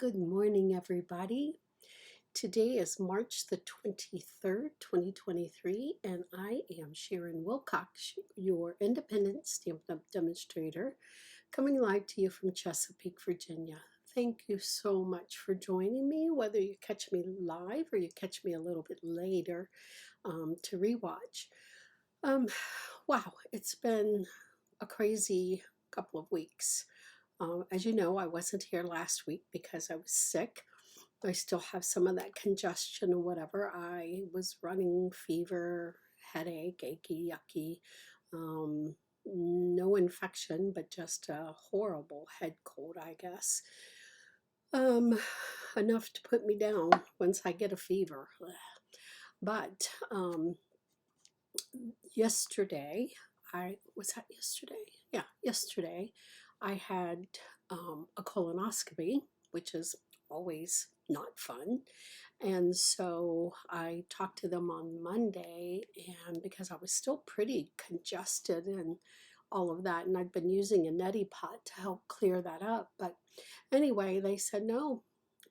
Good morning, everybody. Today is March the 23rd, 2023, and I am Sharon Wilcox, your independent Stampin' Up demonstrator, coming live to you from Chesapeake, Virginia. Thank you so much for joining me, whether you catch me live or you catch me a little bit later to rewatch. Wow, it's been a crazy couple of weeks. As you know, I wasn't here last week because I was sick. I still have some of that congestion or whatever. I was running fever, headache, achy, yucky. No infection, but just a horrible head cold, I guess. Um, Enough to put me down once I get a fever. But yesterday, I was that yesterday? Yeah, yesterday I had a colonoscopy, which is always not fun. And so I talked to them on Monday, and because I was still pretty congested and all of that, and I'd been using a neti pot to help clear that up. But anyway, they said, no,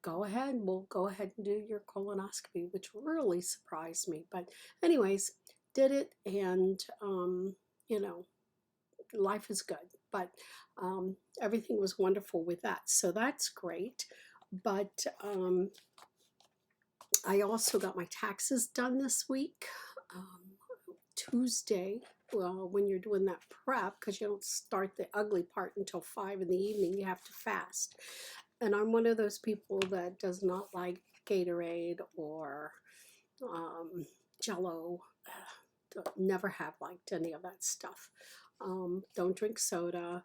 go ahead, we'll go ahead and do your colonoscopy, which really surprised me. But, anyways, did it, and you know, life is good. But everything was wonderful with that. So that's great. But I also got my taxes done this week, Tuesday. Well, when you're doing that prep, because you don't start the ugly part until 5 in the evening, you have to fast. And I'm one of those people that does not like Gatorade or Jello. Never have liked any of that stuff. Don't drink soda,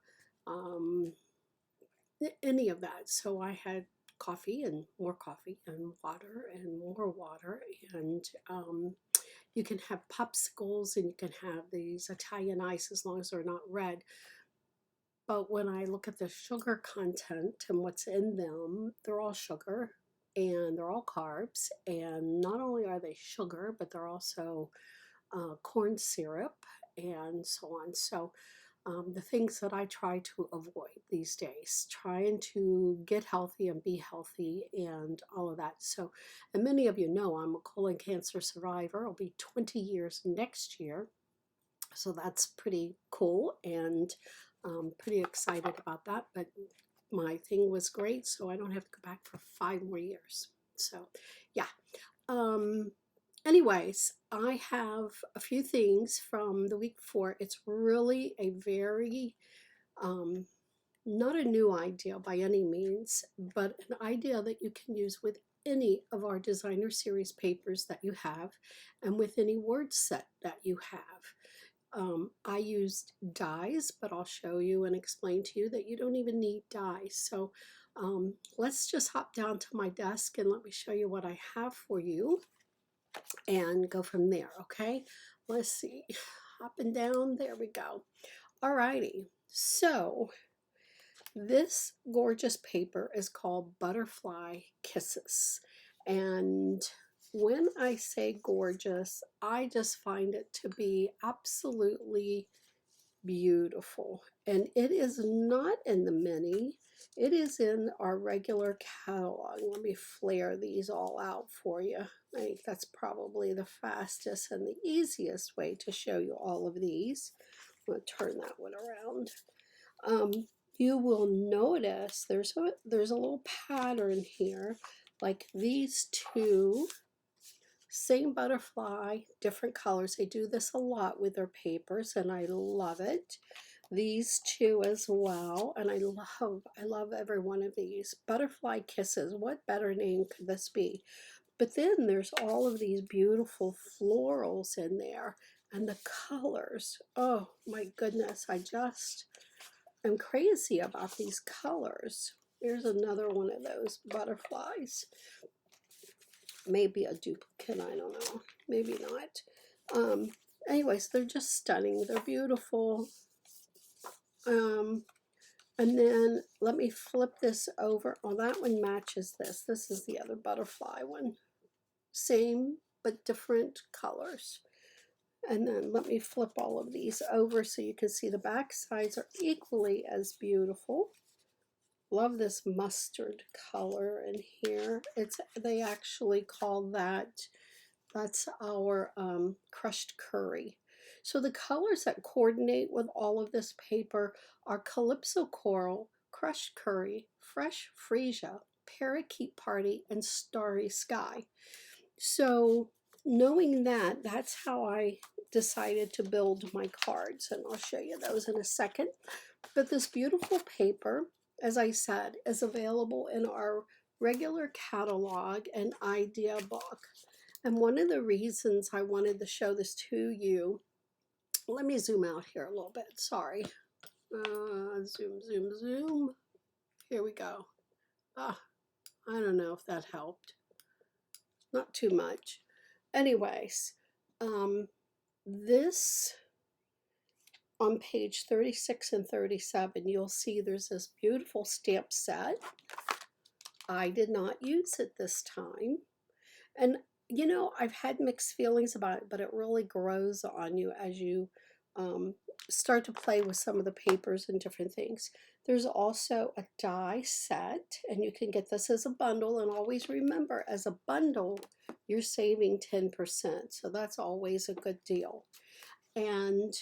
any of that. So I had coffee and water and more water. And you can have popsicles and you can have these Italian ice as long as they're not red. But when I look at the sugar content and what's in them, they're all sugar and they're all carbs. And not only are they sugar, but they're also corn syrup and so on. So the things that I try to avoid these days, trying to get healthy and be healthy and all of that. So, and many of you know I'm a colon cancer survivor. I'll be 20 years next year. So that's pretty cool and pretty excited about that. But my thing was great, so I don't have to go back for 5 more years. So, yeah. Anyways, I have a few things from the week before. It's really a very, not a new idea by any means, but an idea that you can use with any of our designer series papers that you have and with any word set that you have. I used dies, but I'll show you and explain to you that you don't even need dies. So let's just hop down to my desk and let me show you what I have for you and go from there, okay? Let's see, hopping down, there we go. Alrighty, so this gorgeous paper is called Butterfly Kisses. And when I say gorgeous, I just find it to be absolutely beautiful. And it is not in the mini, it is in our regular catalog. Let me flare these all out for you. I think that's probably the fastest and the easiest way to show you all of these. I'm going to turn that one around. You will notice there's a little pattern here, like these two, same butterfly, different colors. They do this a lot with their papers, and I love it. These two as well, and I love every one of these. Butterfly Kisses, what better name could this be? But then there's all of these beautiful florals in there, and the colors. Oh my goodness, I just am crazy about these colors. Here's another one of those butterflies. Maybe a duplicate, I don't know. Maybe not. Anyways, they're just stunning. They're beautiful. And then let me flip this over. Oh, that one matches this. This is the other butterfly one. Same, but different colors. And then let me flip all of these over so you can see the back sides are equally as beautiful. Love this mustard color in here. They actually call that's our crushed curry. So the colors that coordinate with all of this paper are Calypso Coral, Crushed Curry, Fresh Freesia, Parakeet Party, and Starry Sky. So knowing that, that's how I decided to build my cards, and I'll show you those in a second. But this beautiful paper, as I said, is available in our regular catalog and idea book. And one of the reasons I wanted to show this to you, let me zoom out here a little bit, sorry. Zoom, zoom, zoom. Here we go. Ah, I don't know if that helped. Not too much. Anyways, this on page 36 and 37, you'll see there's this beautiful stamp set. I did not use it this time. And you know, I've had mixed feelings about it, but it really grows on you as you start to play with some of the papers and different things. There's also a die set, and you can get this as a bundle. And always remember, as a bundle, you're saving 10%. So that's always a good deal. And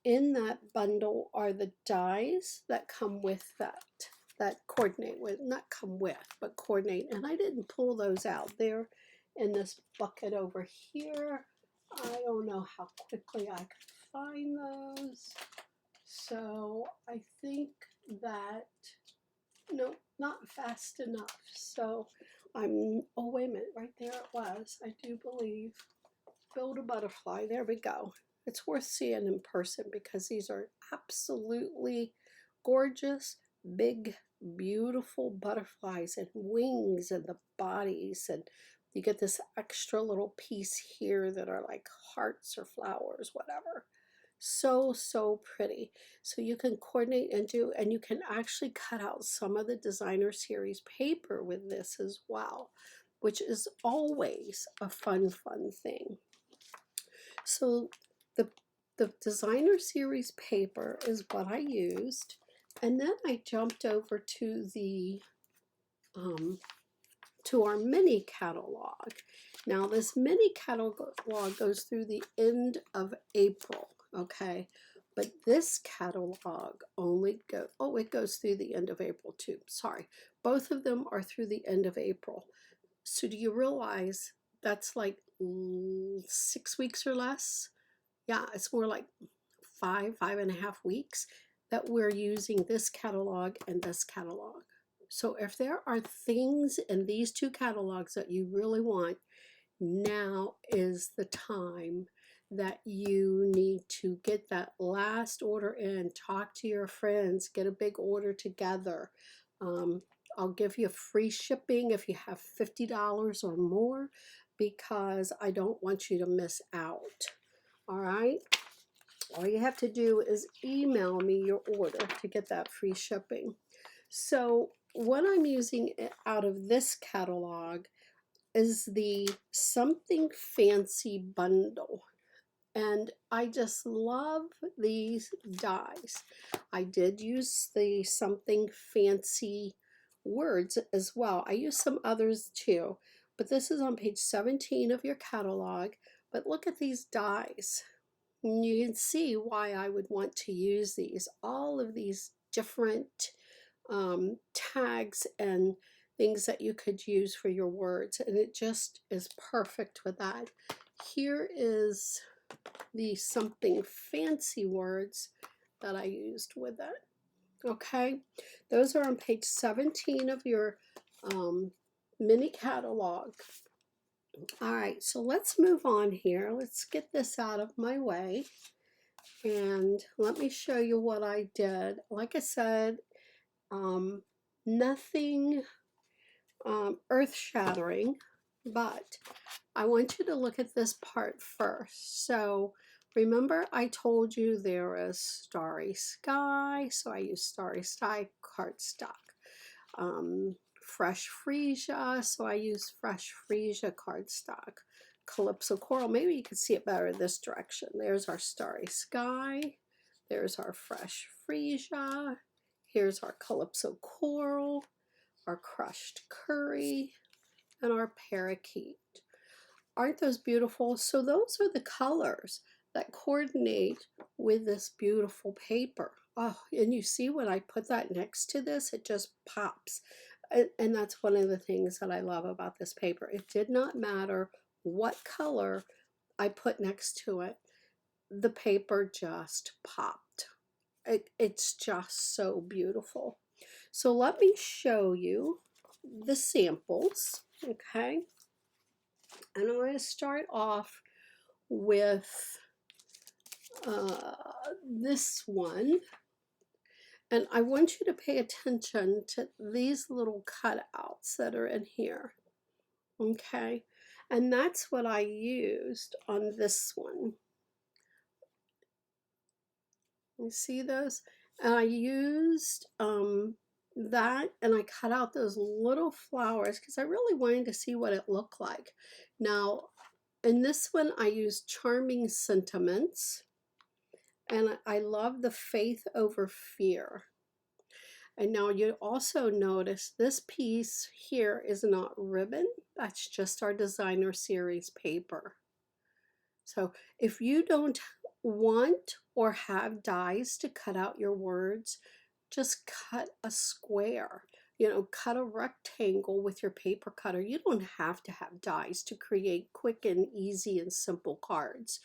in that bundle are the dies that come with that coordinate with, not come with, but coordinate. And I didn't pull those out. They're in this bucket over here. I don't know how quickly I can find those. So I think that, no, not fast enough. So oh wait a minute, right there it was. I do believe, build a butterfly. There we go. It's worth seeing in person because these are absolutely gorgeous, big, beautiful butterflies and wings and the bodies. And you get this extra little piece here that are like hearts or flowers, whatever. So, so pretty. So you can coordinate and do, and you can actually cut out some of the designer series paper with this as well, which is always a fun thing. So the designer series paper is what I used, and then I jumped over to the to our mini catalog. Now this mini catalog goes through the end of April, okay? But this catalog only it goes through the end of April too. Sorry, both of them are through the end of April. So do you realize that's like 6 weeks or less? Yeah, it's more like 5.5 weeks that we're using this catalog and this catalog. So if there are things in these two catalogs that you really want, now is the time that you need to get that last order in, talk to your friends, get a big order together. I'll give you free shipping if you have $50 or more because I don't want you to miss out. All right, all you have to do is email me your order to get that free shipping. So what I'm using out of this catalog is the Something Fancy bundle. And I just love these dies. I did use the Something Fancy words as well. I used some others too, but this is on page 17 of your catalog. But look at these dies. And you can see why I would want to use these. All of these different tags and things that you could use for your words. And it just is perfect with that. Here is the Something Fancy words that I used with it. Okay, those are on page 17 of your mini catalog. All right, so let's move on here. Let's get this out of my way. And let me show you what I did. Like I said, nothing earth-shattering, but I want you to look at this part first. So remember I told you there is Starry Sky, so I use Starry Sky cardstock. Fresh Freesia, so I use Fresh Freesia cardstock. Calypso Coral, maybe you can see it better in this direction. There's our Starry Sky. There's our Fresh Freesia. Here's our Calypso Coral, our Crushed Curry, and our Parakeet. Aren't those beautiful? So those are the colors that coordinate with this beautiful paper. Oh, and you see when I put that next to this, it just pops. And that's one of the things that I love about this paper. It did not matter what color I put next to it. The paper just popped. It's just so beautiful. So let me show you the samples, okay? And I'm going to start off with this one. And I want you to pay attention to these little cutouts that are in here, okay? And that's what I used on this one. You see those? And I used that, and I cut out those little flowers because I really wanted to see what it looked like. Now, in this one, I used Charming Sentiments, and I love the Faith Over Fear. And now you also notice this piece here is not ribbon. That's just our designer series paper. So if you don't want or have dies to cut out your words, just cut a square. You know, cut a rectangle with your paper cutter. You don't have to have dies to create quick and easy and simple cards.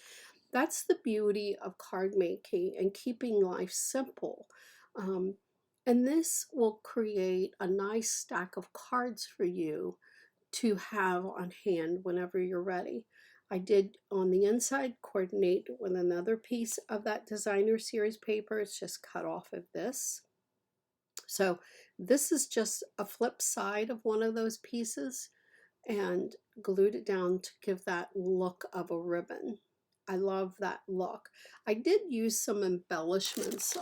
That's the beauty of card making and keeping life simple. And this will create a nice stack of cards for you to have on hand whenever you're ready. I did on the inside coordinate with another piece of that designer series paper. It's just cut off of this. So this is just a flip side of one of those pieces and glued it down to give that look of a ribbon. I love that look. I did use some embellishments.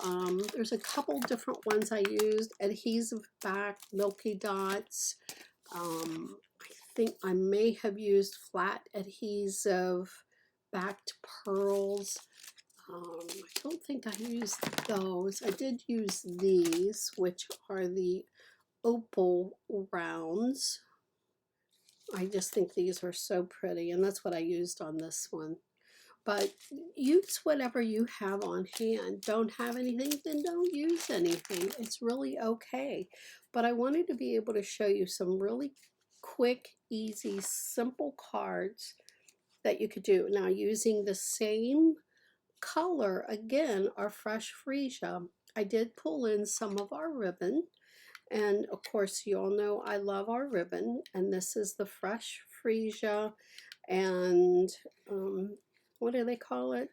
There's a couple different ones I used. Adhesive back, milky dots. I think I may have used flat adhesive backed pearls. I don't think I used those. I did use these, which are the opal rounds. I just think these are so pretty, and that's what I used on this one. But use whatever you have on hand. Don't have anything, then don't use anything. It's really okay. But I wanted to be able to show you some really quick, easy, simple cards that you could do. Now, using the same color, again, our fresh freesia, I did pull in some of our ribbon. And of course, you all know I love our ribbon. And this is the fresh freesia. And what do they call it?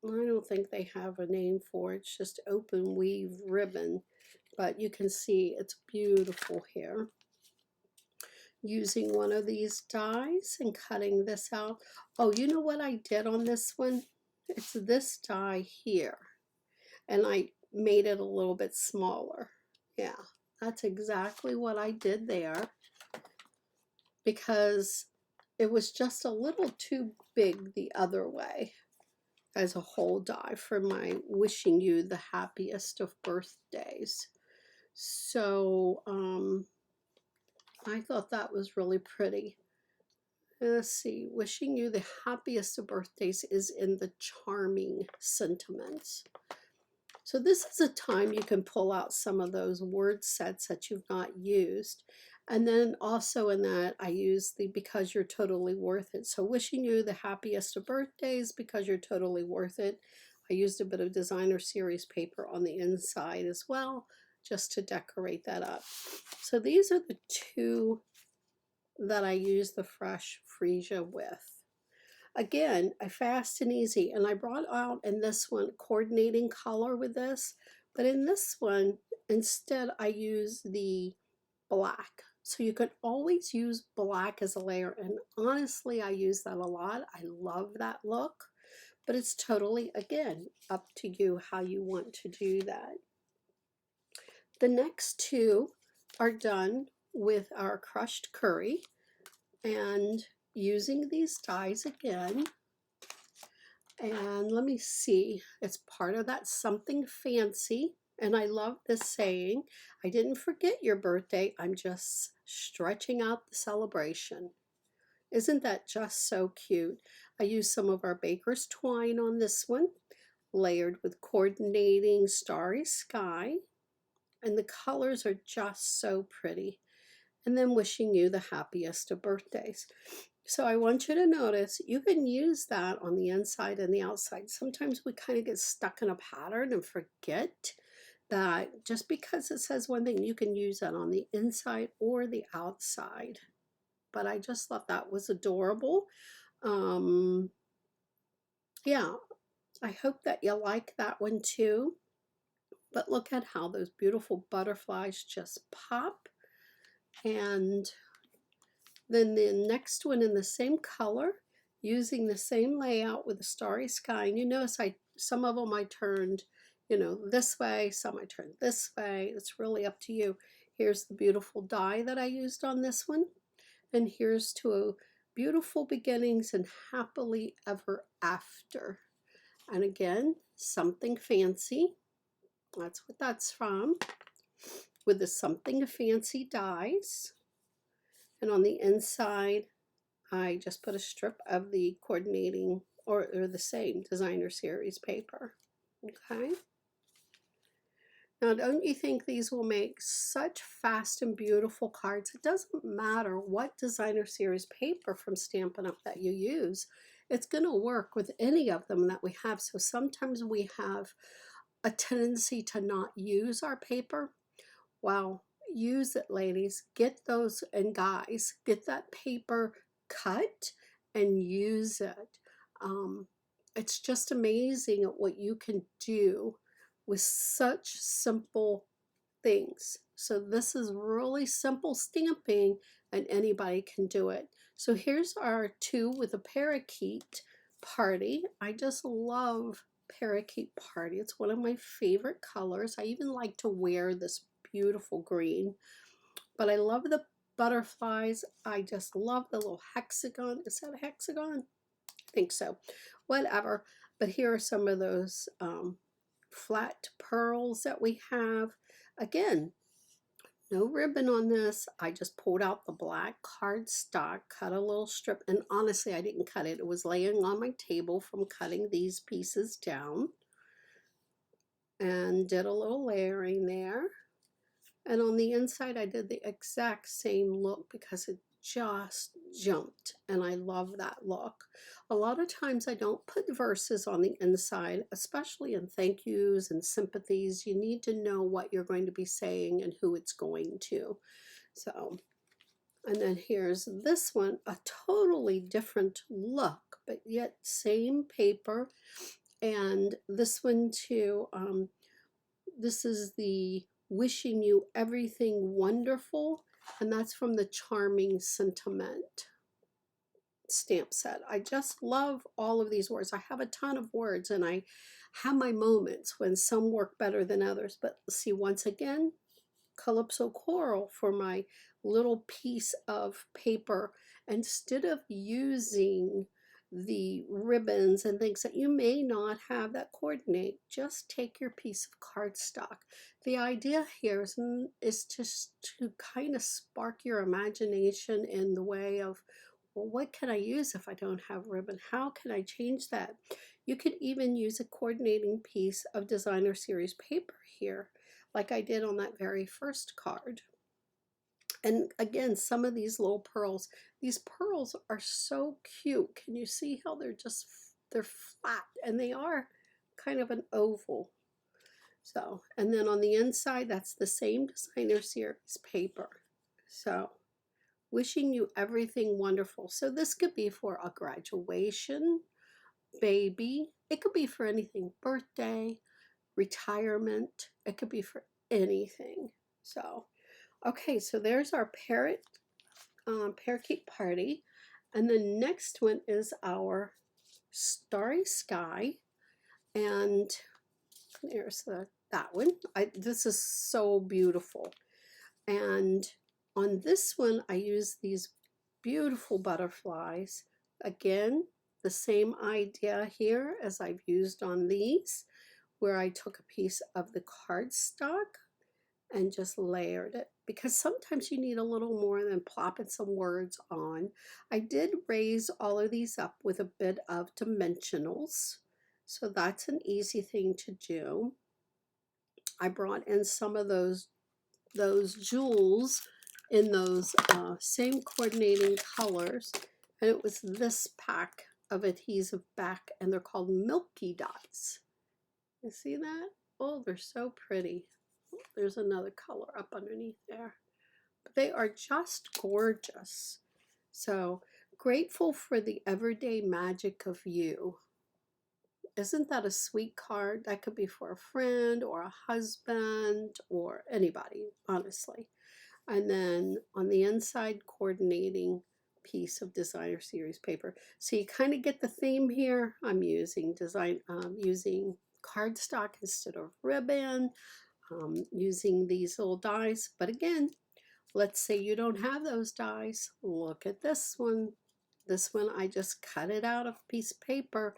I don't think they have a name for it. It's just open weave ribbon. But you can see it's beautiful here. Using one of these dies and cutting this out. Oh, you know what I did on this one? It's this die here. And I made it a little bit smaller. Yeah, that's exactly what I did there. Because it was just a little too big the other way as a whole die for my wishing you the happiest of birthdays. So I thought that was really pretty. Let's see, wishing you the happiest of birthdays is in the Charming Sentiments. So this is a time you can pull out some of those word sets that you've not used. And then also in that, I use the Because You're Totally Worth It. So wishing you the happiest of birthdays because you're totally worth it. I used a bit of designer series paper on the inside as well, just to decorate that up. So these are the two that I use the fresh freesia with. Again, a fast and easy. And I brought out in this one coordinating color with this. But in this one, instead I use the black. So you can always use black as a layer, and honestly I use that a lot. I love that look, but it's totally, again, up to you how you want to do that. The next two are done with our crushed curry, and using these dies again. And let me see, it's part of that Something Fancy. And I love this saying, I didn't forget your birthday, I'm just stretching out the celebration. Isn't that just so cute? I used some of our baker's twine on this one, layered with coordinating starry sky, and the colors are just so pretty. And then wishing you the happiest of birthdays. So I want you to notice you can use that on the inside and the outside. Sometimes we kind of get stuck in a pattern and forget that just because it says one thing, you can use that on the inside or the outside. But I just thought that was adorable. Um, yeah, I hope that you like that one too. But look at how those beautiful butterflies just pop. And then the next one in the same color, using the same layout with the starry sky. And you notice some of them I turned, this way, some I turned this way. It's really up to you. Here's the beautiful die that I used on this one. And here's to a beautiful beginnings and happily ever after. And again, something fancy. That's what that's from. With the something fancy dies. And on the inside, I just put a strip of the coordinating or the same designer series paper. Okay. Now, don't you think these will make such fast and beautiful cards? It doesn't matter what designer series paper from Stampin' Up! That you use. It's going to work with any of them that we have. So sometimes we have a tendency to not use our paper. Well, use it, ladies. Get those, and guys, get that paper cut and use it. It's just amazing at what you can do with such simple things. So this is really simple stamping and anybody can do it. So here's our two with a parakeet party. I just love parakeet party. It's one of my favorite colors. I even like to wear this beautiful green, but I love the butterflies. I just love the little hexagon. Is that a hexagon? I think so. Whatever. But here are some of those flat pearls that we have. Again, no ribbon on this. I just pulled out the black cardstock, cut a little strip, and honestly, I didn't cut it. It was laying on my table from cutting these pieces down. And did a little layering there. And on the inside, I did the exact same look because it just jumped. And I love that look. A lot of times I don't put verses on the inside, especially in thank yous and sympathies. You need to know what you're going to be saying and who it's going to. So, and then here's this one, a totally different look, but yet same paper. And this one too, this is the wishing you everything wonderful, and that's from the Charming Sentiment stamp set. I just love all of these words. I have a ton of words and I have my moments when some work better than others, but see, once again, Calypso Coral for my little piece of paper. Instead of using the ribbons and things that you may not have that coordinate, just take your piece of cardstock. The idea here is just to kind of spark your imagination in the way of, well, what can I use if I don't have ribbon? How can I change that? You could even use a coordinating piece of designer series paper here, like I did on that very first card. And again, some of these little pearls, these pearls are so cute. Can you see how they're flat and they are kind of an oval. So, and then on the inside, that's the same designer series paper. So, wishing you everything wonderful. So this could be for a graduation, baby. It could be for anything, birthday, retirement. It could be for anything. So, okay, so there's our parakeet party. And the next one is our starry sky. And there's that one. This is so beautiful. And on this one, I use these beautiful butterflies. Again, the same idea here as I've used on these, where I took a piece of the cardstock and just layered it, because sometimes you need a little more than plopping some words on. I did raise all of these up with a bit of dimensionals, so that's an easy thing to do. I brought in some of those jewels in those same coordinating colors, and it was this pack of adhesive back, and they're called Milky Dots. You see that? Oh, they're so pretty. There's another color up underneath there. But they are just gorgeous. So grateful for the everyday magic of you. Isn't that a sweet card? That could be for a friend or a husband or anybody, honestly. And then on the inside, coordinating piece of designer series paper. So you kind of get the theme here. I'm using using cardstock instead of ribbon, using these little dies. But again, let's say you don't have those dies. Look at this one. This one, I just cut it out of a piece of paper,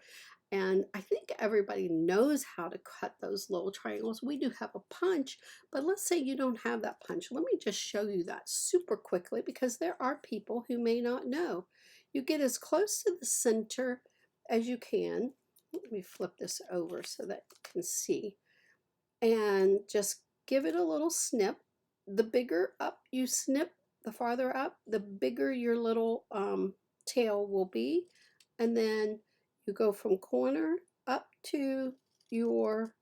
and I think everybody knows how to cut those little triangles. We do have a punch, but let's say you don't have that punch. Let me just show you that super quickly, because there are people who may not know. You get as close to the center as you can. Let me flip this over so that you can see. And just give it a little snip. The bigger up you snip, the farther up, the bigger your little tail will be. And then you go from corner up to your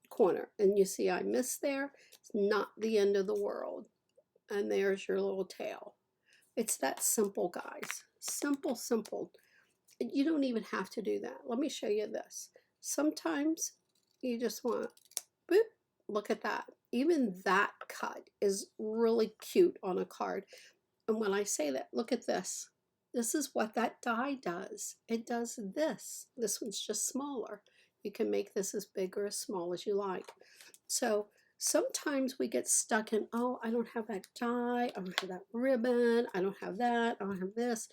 corner. And you see I missed there. It's not the end of the world. And there's your little tail. It's that simple, guys. Simple, simple. You don't even have to do that. Let me show you this. Sometimes you just want, boop, look at that. Even that cut is really cute on a card. And when I say that, look at this. This is what that die does. It does this. This one's just smaller. You can make this as big or as small as you like. So sometimes we get stuck in, oh, I don't have that die, I don't have that ribbon, I don't have that, I don't have this.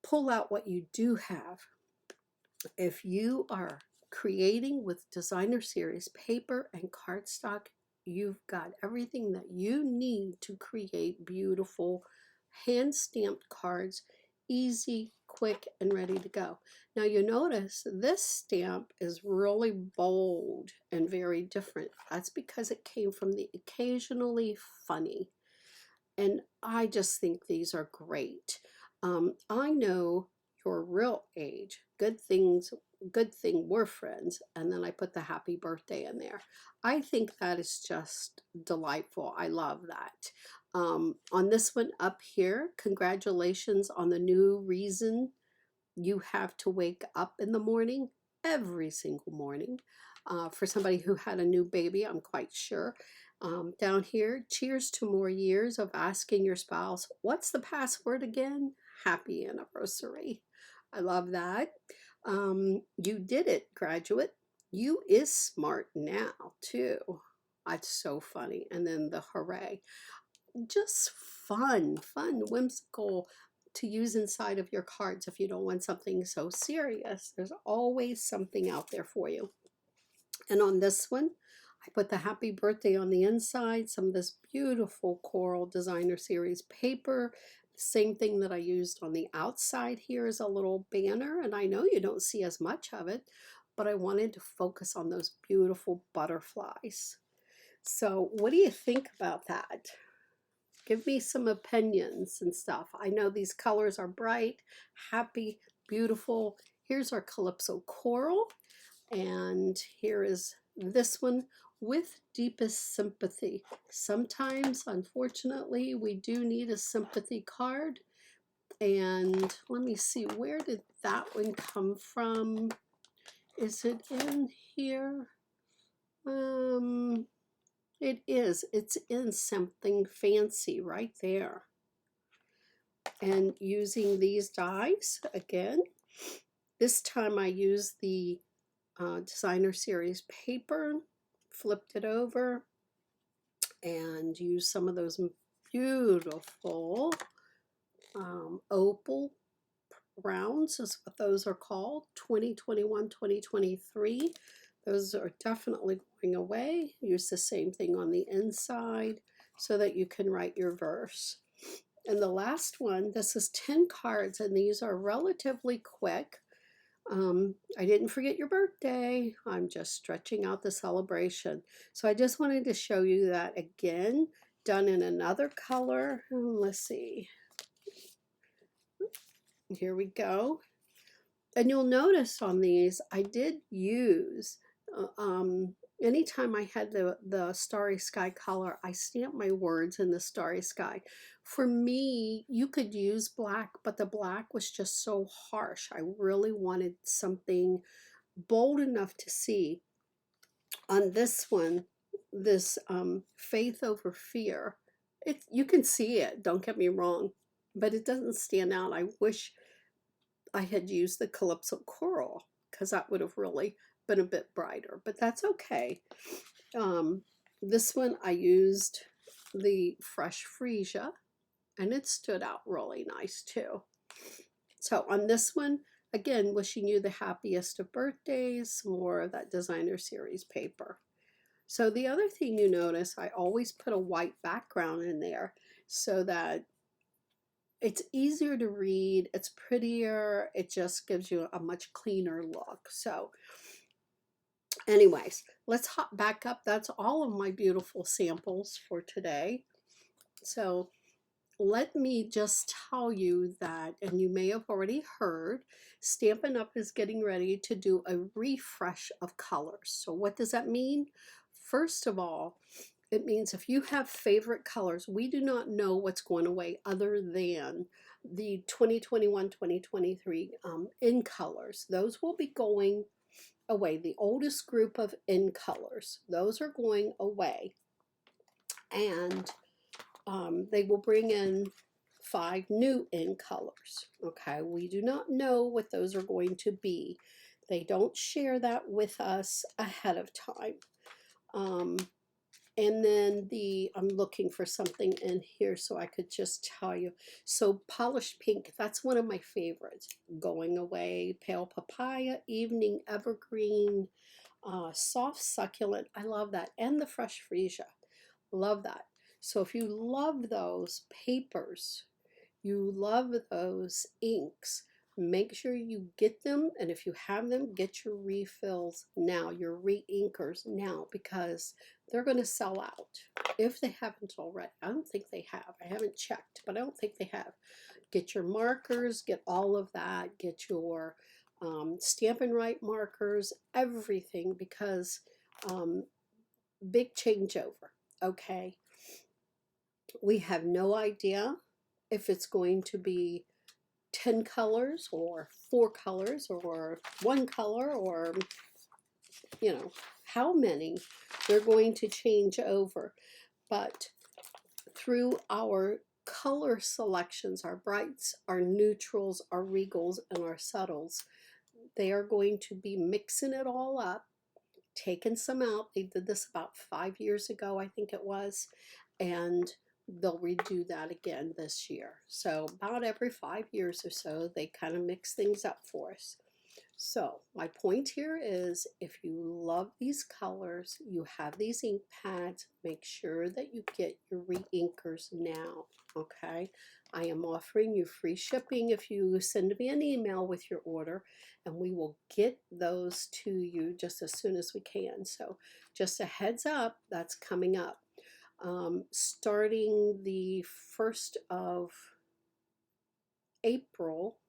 Pull out what you do have. If you are creating with designer series paper and cardstock, you've got everything that you need to create beautiful hand stamped cards, easy, quick, and ready to go. Now you notice this stamp is really bold and very different. That's because it came from the Occasionally Funny. And I just think these are great. I know your real age. Good thing we're friends. And then I put the happy birthday in there. I think that is just delightful. I love that. On this one up here, congratulations on the new reason you have to wake up in the morning, every single morning. For somebody who had a new baby, I'm quite sure. Down here, cheers to more years of asking your spouse, what's the password again? Happy anniversary. I love that. You did it, graduate. You is smart now, too. That's so funny. And then the hooray. Just fun, whimsical to use inside of your cards if you don't want something so serious. There's always something out there for you. And on this one, I put the happy birthday on the inside, some of this beautiful coral designer series paper. Same thing that I used on the outside here is a little banner, and I know you don't see as much of it, but I wanted to focus on those beautiful butterflies. So what do you think about that? Give me some opinions and stuff. I know these colors are bright, happy, beautiful. Here's our Calypso Coral, and here is this one with deepest sympathy. Sometimes, unfortunately, we do need a sympathy card. And let me see, where did that one come from? Is it in here? It is. It's in Something Fancy right there. And using these dies again, this time I used the designer series paper, flipped it over, and used some of those beautiful opal rounds is what those are called, 2021, 2023. Those are definitely going away. Use the same thing on the inside so that you can write your verse. And the last one, this is 10 cards, and these are relatively quick. I didn't forget your birthday. I'm just stretching out the celebration. So I just wanted to show you that again, done in another color. Let's see. Here we go. And you'll notice on these, I did use, anytime I had the starry sky color, I stamped my words in the starry sky. For me, you could use black, but the black was just so harsh. I really wanted something bold enough to see. On this one, this faith over fear, you can see it, don't get me wrong, but it doesn't stand out. I wish I had used the Calypso Coral because that would have really been a bit brighter, but that's okay. This one I used the Fresh Freesia, and it stood out really nice too. So on this one, again, wishing you the happiest of birthdays, more of that designer series paper. So the other thing you notice, I always put a white background in there so that it's easier to read, it's prettier, it just gives you a much cleaner look. So anyways, let's hop back up. That's all of my beautiful samples for today. So let me just tell you that, and you may have already heard, Stampin' Up! Is getting ready to do a refresh of colors. So what does that mean? First of all, it means if you have favorite colors, we do not know what's going away other than the 2021-2023 in colors. Those will be going away. The oldest group of in colors, those are going away. And they will bring in 5 new in colors. Okay, we do not know what those are going to be. They don't share that with us ahead of time. And then I'm looking for something in here so I could just tell you. So Polished Pink, that's one of my favorites. Going away. Pale Papaya, Evening Evergreen, Soft Succulent. I love that. And the Fresh Freesia. Love that. So if you love those papers, you love those inks, make sure you get them. And if you have them, get your refills now, your re-inkers now, because they're going to sell out if they haven't already. I don't think they have. I haven't checked, but I don't think they have. Get your markers, get all of that, get your Stampin' Right markers, everything, because big changeover, okay? We have no idea if it's going to be 10 colors or 4 colors or 1 color or, you know, how many they're going to change over. But through our color selections, our brights, our neutrals, our regals, and our subtles, they are going to be mixing it all up, taking some out. They did this about 5 years ago, I think it was, and they'll redo that again this year. So about every 5 years or so, they kind of mix things up for us. So my point here is, if you love these colors, you have these ink pads, make sure that you get your re-inkers now, okay? I am offering you free shipping if you send me an email with your order, and we will get those to you just as soon as we can. So just a heads up, that's coming up. Starting the 1st of April,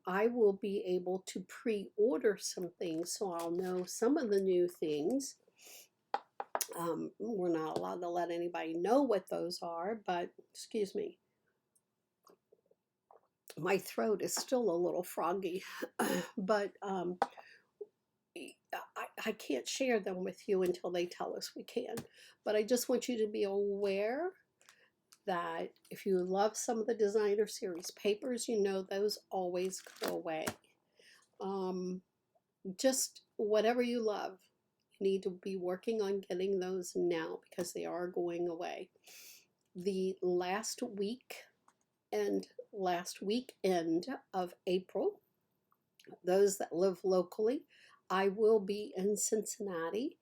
I will be able to pre-order some things, so I'll know some of the new things. We're not allowed to let anybody know what those are, but excuse me, my throat is still a little froggy, but I can't share them with you until they tell us we can. But I just want you to be aware that if you love some of the designer series papers, you know those always go away. Just whatever you love, you need to be working on getting those now because they are going away. The last weekend of April, those that live locally, I will be in Cincinnati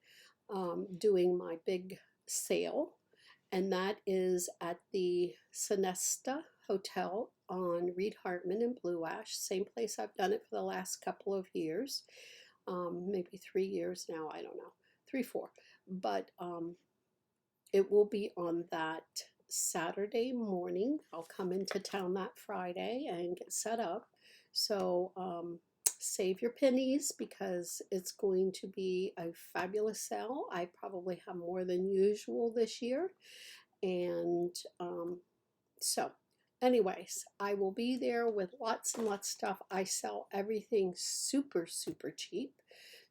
doing my big sale, and that is at the Sonesta Hotel on Reed Hartman in Blue Ash. Same place I've done it for the last couple of years, maybe 3 years now, I don't know, 3, 4. But it will be on that Saturday morning. I'll come into town that Friday and get set up. So save your pennies because it's going to be a fabulous sale. I probably have more than usual this year. And so, anyways, I will be there with lots and lots of stuff. I sell everything super, super cheap.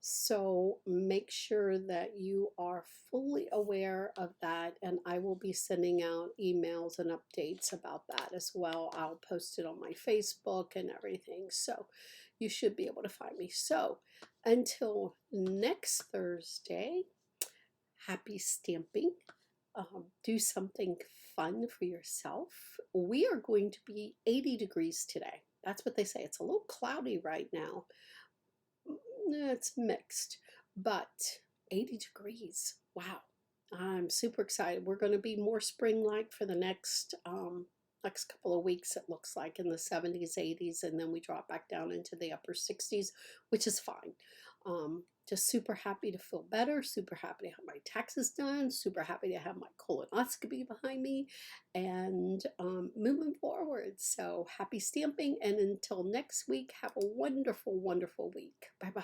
So make sure that you are fully aware of that, and I will be sending out emails and updates about that as well. I'll post it on my Facebook and everything, so you should be able to find me. So until next Thursday, happy stamping. Do something fun for yourself. We are going to be 80 degrees today. That's what they say. It's a little cloudy right now. It's mixed, but 80 degrees. Wow. I'm super excited. We're going to be more spring-like for the next couple of weeks, it looks like, in the 70s, 80s, and then we drop back down into the upper 60s, which is fine. Just super happy to feel better, super happy to have my taxes done, super happy to have my colonoscopy behind me, and moving forward. So happy stamping, and until next week, have a wonderful, wonderful week. Bye-bye.